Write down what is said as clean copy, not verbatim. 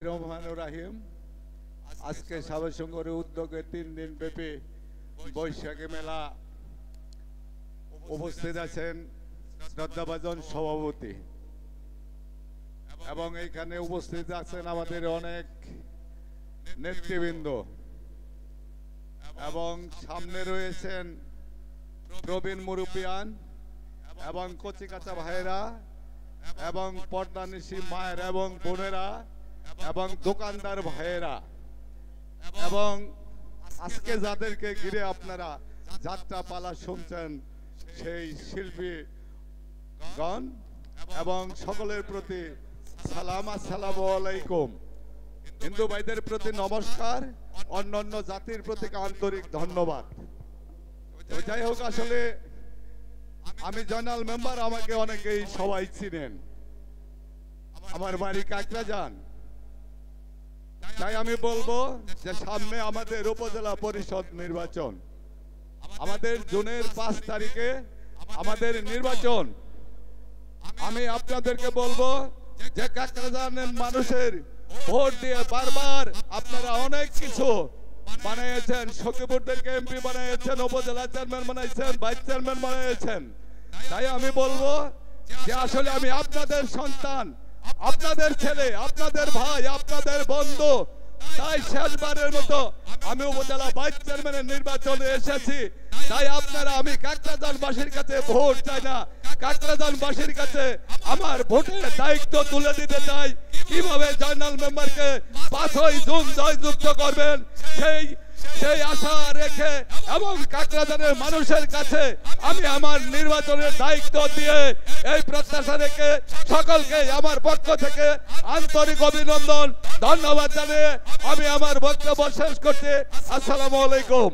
রহমানুর রাহিম। আজকে সাবেসংগরের উদ্যোগে 3 দিন ব্যাপী বৈশাখী মেলা উপস্থিত আছেন শ্রদ্ধাভাজন সভাপতি এবং এখানে উপস্থিত আছেন আমাদের অনেক নেতৃবৃন্দ এবং সামনে রয়েছেন প্রবীণ মুরব্বিয়ান এবং কচিকাঁচা ভাইয়েরা এবং পর্দানিশী মায়ের এবং বোনেরা এবং দোকানদার ভাইয়েরা এবং আজকে যাদেরকে ঘিরে আপনারা যাত্রা পালা শুনছেন সেই শিল্পীগণ এবং সকলের প্রতি সালাম, আসসালামু আলাইকুম। হিন্দু ভাইদের প্রতি নমস্কার, অন্যান্য জাতির প্রতি আন্তরিক ধন্যবাদ। যাই হোক, আসলে আমি জয়নাল মেম্বার, আমাকে অনেকেই সবাই চিনেন, আমার বাড়ি কাকরাজান। তাই আমি বলবো যে সামনে আমাদের উপজেলা পরিষদ নির্বাচন, আমাদের জুনের 5 তারিখে আমাদের নির্বাচন। আমি আপনাদেরকে বলবো যে কাকরাজানের মানুষের ভোট দিয়ে বারবার আপনারা অনেক কিছু বানিয়েছেন, সখীপুরদেরকে এমপি বানিয়েছেন, উপজেলা চেয়ারম্যান বানিয়েছেন, ভাইস চেয়ারম্যান বানিয়েছেন। তাই আমি বলবো যে আসলে আমি আপনাদের সন্তান, আপনাদের ছেলে, আপনাদের ভাই, আপনাদের বন্ধু। তাই শেষবারের মতো আমি উপজেলা ভাইস চেয়ারম্যানের নির্বাচনে এসেছি। তাই আপনারা, আমি কাকরাজানবাসীর কাছে ভোট চাই না, কাকরাজানবাসীর কাছে আমার ভোটের দায়িত্ব তুলে দিতে চাই। কিভাবে জয়নাল মেম্বারকে 5ই জুন জয়যুক্ত করবেন সেই আশা রেখে এবং কাকরাজানের মানুষের কাছে আমি আমার নির্বাচনের দায়িত্ব দিয়ে এই প্রত্যাশা রেখে সকলকে আমার পক্ষ থেকে আন্তরিক অভিনন্দন, ধন্যবাদ জানিয়ে আমি আমার বক্তব্য শেষ করছি। আসসালামু আলাইকুম।